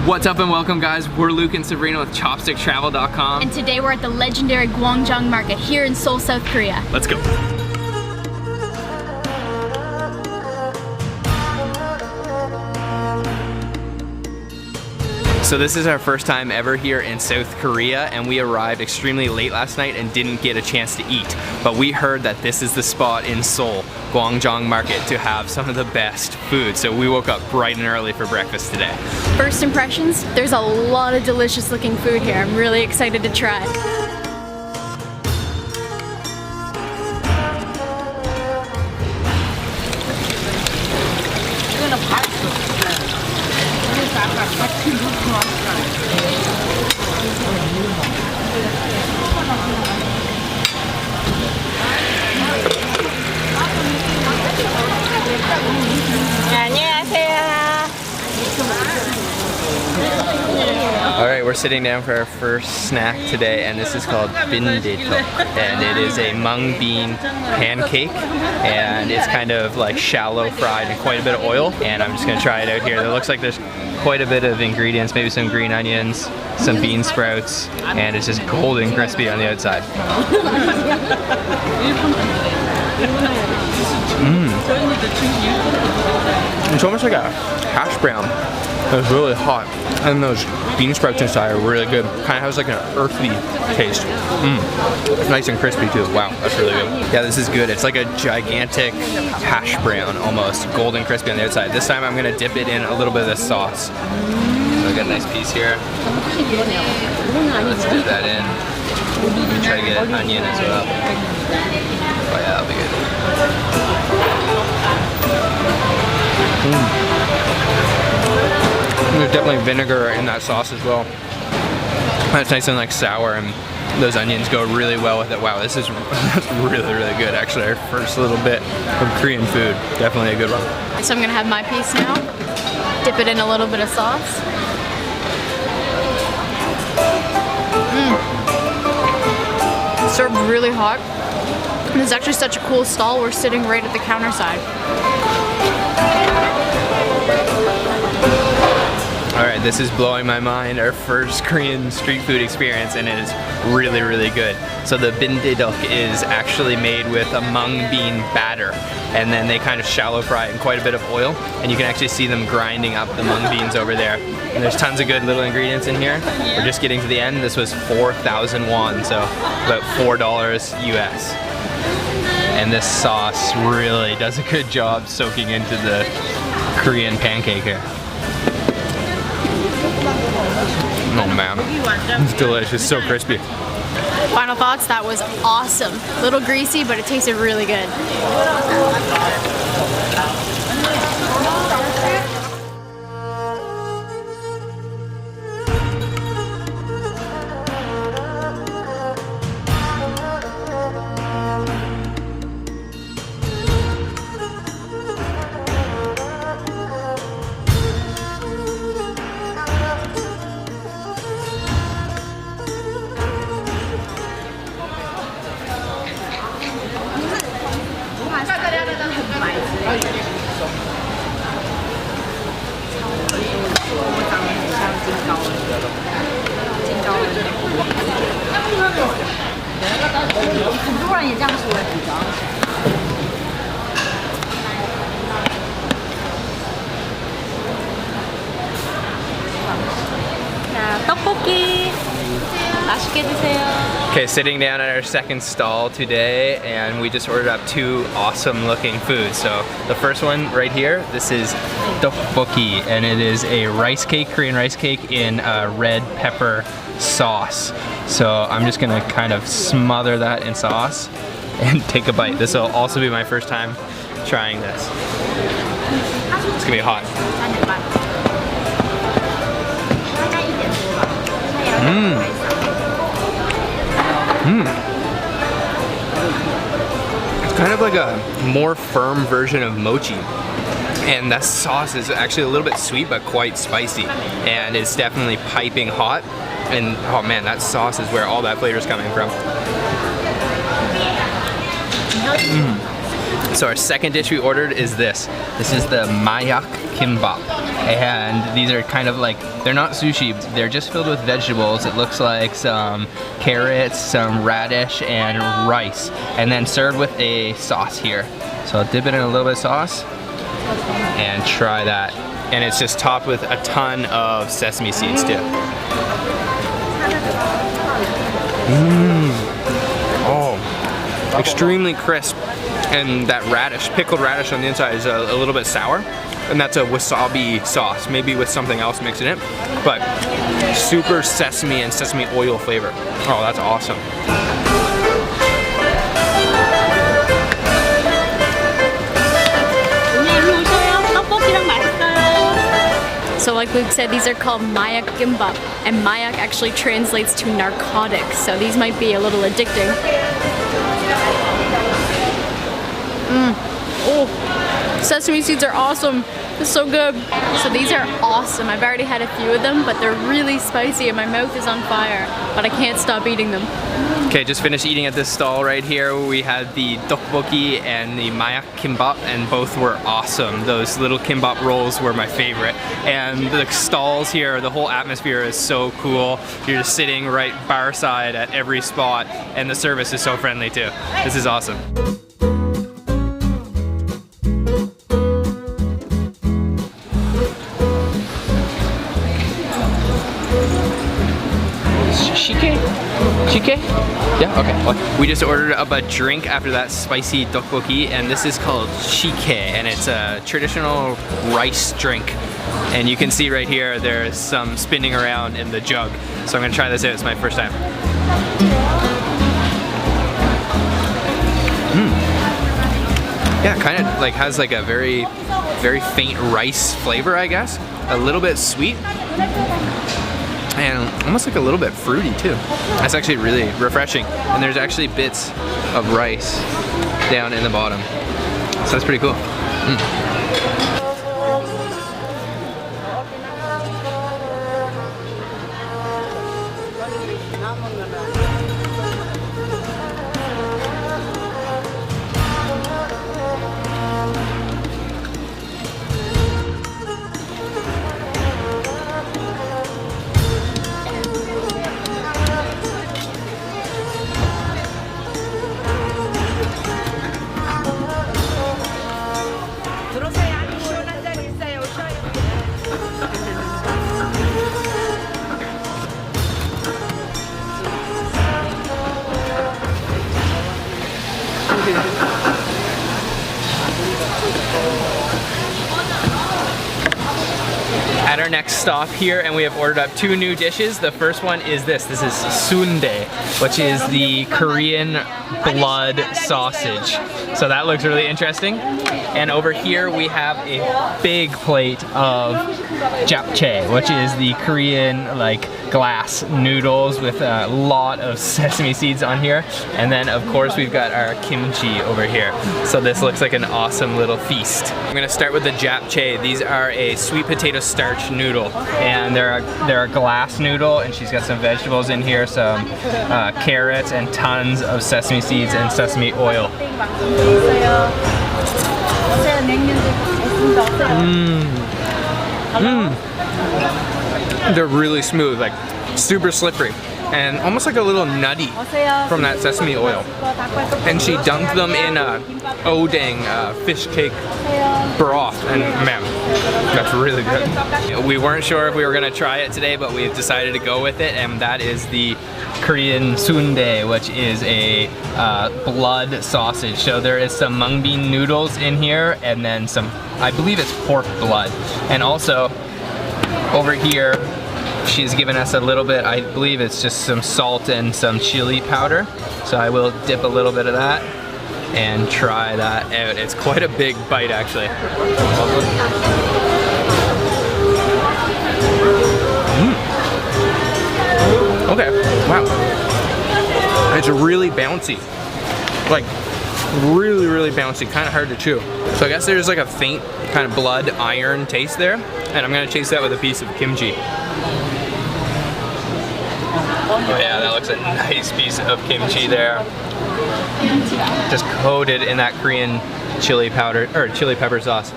What's up and welcome guys, we're Luke and Sabrina with ChopstickTravel.com. And today we're at the legendary Gwangjang market here in Seoul, South Korea. Let's go. So this is our first time ever here in South Korea, and we arrived extremely late last night and didn't get a chance to eat. But we heard that this is the spot in Seoul, Gwangjang Market, to have some of the best food. So we woke up bright and early for breakfast today. First impressions, there's a lot of delicious looking food here. I'm really excited to try. Alright, we're sitting down for our first snack today, and this is called bindae, and it is a mung bean pancake, and it's kind of like shallow fried in quite a bit of oil, and I'm just going to try it out here. It looks like there's quite a bit of ingredients, maybe some green onions, some bean sprouts, and it's just golden crispy on the outside. It's almost like a hash brown. It's really hot, and those bean sprouts inside are really good. Kind of has like an earthy taste. Nice and crispy too. Wow, that's really good. Yeah, this is good. It's like a gigantic hash brown almost, golden crispy on the outside. This time I'm gonna dip it in a little bit of the sauce. So I got a nice piece here. Let's dip that in. Maybe try to get an onion as well. Oh yeah, that'll be good. There's definitely vinegar in that sauce as well. It's nice and like sour, and those onions go really well with it. Wow, this is really, really good. Actually, our first little bit of Korean food. Definitely a good one. So I'm gonna have my piece now. Dip it in a little bit of sauce. It's served really hot. And it's actually such a cool stall. We're sitting right at the counter side. Alright, this is blowing my mind. Our first Korean street food experience, and it is really, really good. So the bindae is actually made with a mung bean batter, and then they kind of shallow fry it in quite a bit of oil, and you can actually see them grinding up the mung beans over there. And there's tons of good little ingredients in here. We're just getting to the end. This was 4,000 won, so about $4 US. And this sauce really does a good job soaking into the Korean pancake here. Oh man, it's delicious, so crispy. Final thoughts, that was awesome. A little greasy, but it tasted really good. 떡볶이 맛있게 드세요. Okay, sitting down at our second stall today, and we just ordered up two awesome looking foods. So the first one right here, this is tteokbokki, and it is a rice cake, Korean rice cake in a red pepper sauce. So I'm just gonna kind of smother that in sauce and take a bite. This will also be my first time trying this. It's gonna be hot. It's kind of like a more firm version of mochi. And that sauce is actually a little bit sweet but quite spicy. And it's definitely piping hot. And oh man, that sauce is where all that flavor is coming from. So our second dish we ordered is this. This is the mayak kimbap. And these are kind of like, they're not sushi, they're just filled with vegetables. It looks like some carrots, some radish, and rice. And then served with a sauce here. So I'll dip it in a little bit of sauce and try that. And it's just topped with a ton of sesame seeds too. Oh, extremely crisp. And that radish, pickled radish on the inside is a little bit sour. And that's a wasabi sauce, maybe with something else mixed in it. But super sesame and sesame oil flavor. Oh, that's awesome. So like Luke said, these are called mayak gimbap, and mayak actually translates to narcotics, so these might be a little addicting. Oh, sesame seeds are awesome. It's so good. So these are awesome. I've already had a few of them, but they're really spicy and my mouth is on fire, but I can't stop eating them. Okay, just finished eating at this stall right here. We had the tteokbokki and the mayak kimbap, and both were awesome. Those little kimbap rolls were my favorite. And the stalls here, the whole atmosphere is so cool. You're just sitting right bar side at every spot, and the service is so friendly too. This is awesome. Shike? Yeah, okay. Well, we just ordered up a drink after that spicy tteokbokki, and this is called shike, and it's a traditional rice drink. And you can see right here, there's some spinning around in the jug. So I'm gonna try this out, it's my first time. Yeah, kind of like has like a very faint rice flavor, I guess. A little bit sweet. And almost like a little bit fruity too. That's actually really refreshing. And there's actually bits of rice down in the bottom. So that's pretty cool. At our next stop here, and we have ordered up 2 new dishes. The first one is this. This is sundae, which is the Korean blood sausage. So that looks really interesting. And over here we have a big plate of japchae, which is the Korean like glass noodles with a lot of sesame seeds on here. And then of course we've got our kimchi over here. So this looks like an awesome little feast. I'm gonna start with the japchae. These are a sweet potato starch noodle, and they're a glass noodle, and she's got some vegetables in here, some carrots and tons of sesame seeds and sesame oil. They're really smooth, like super slippery, and almost like a little nutty from that sesame oil. And she dunked them in odang fish cake broth, and man, that's really good. We weren't sure if we were gonna try it today, but we've decided to go with it, and that is the Korean sundae, which is a blood sausage. So there is some mung bean noodles in here, and then some, I believe it's pork blood. And also, over here, she's given us a little bit, I believe it's just some salt and some chili powder. So I will dip a little bit of that and try that out. It's quite a big bite, actually. Okay, wow. It's really bouncy. Like, really bouncy, kind of hard to chew. So I guess there's like a faint kind of blood iron taste there, and I'm gonna chase that with a piece of kimchi. Oh yeah, that looks a nice piece of kimchi there. Just coated in that Korean chili powder, or chili pepper sauce.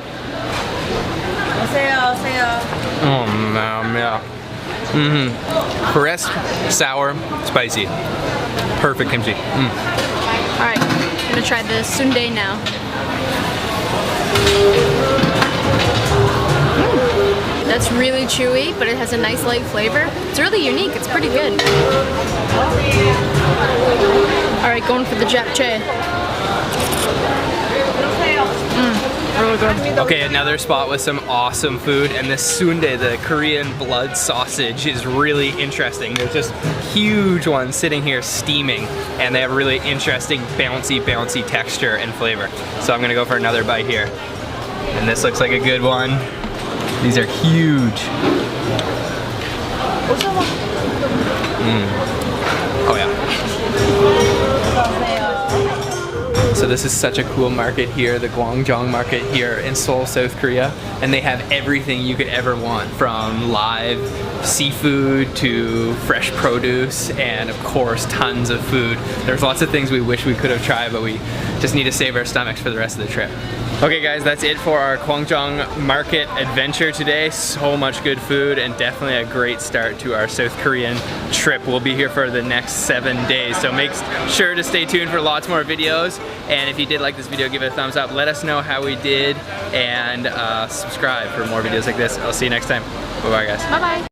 Oh man, yeah. Crisp, sour, spicy. Perfect kimchi. Alright, I'm gonna try the sundae now. That's really chewy, but it has a nice light flavor. It's really unique, it's pretty good. Alright, going for the japchae. Really good. Okay, another spot with some awesome food, and this sundae, the Korean blood sausage, is really interesting. There's just huge ones sitting here steaming, and they have really interesting bouncy texture and flavor. So I'm gonna go for another bite here. And this looks like a good one. These are huge. Oh yeah. So this is such a cool market here, the Gwangjang market here in Seoul, South Korea. And they have everything you could ever want, from live seafood to fresh produce, and of course tons of food. There's lots of things we wish we could have tried, but we just need to save our stomachs for the rest of the trip. Okay guys, that's it for our Gwangjang market adventure today. So much good food and definitely a great start to our South Korean trip. We'll be here for the next 7 days, so make sure to stay tuned for lots more videos. And if you did like this video, give it a thumbs up. Let us know how we did, and subscribe for more videos like this. I'll see you next time. Bye-bye guys. Bye-bye.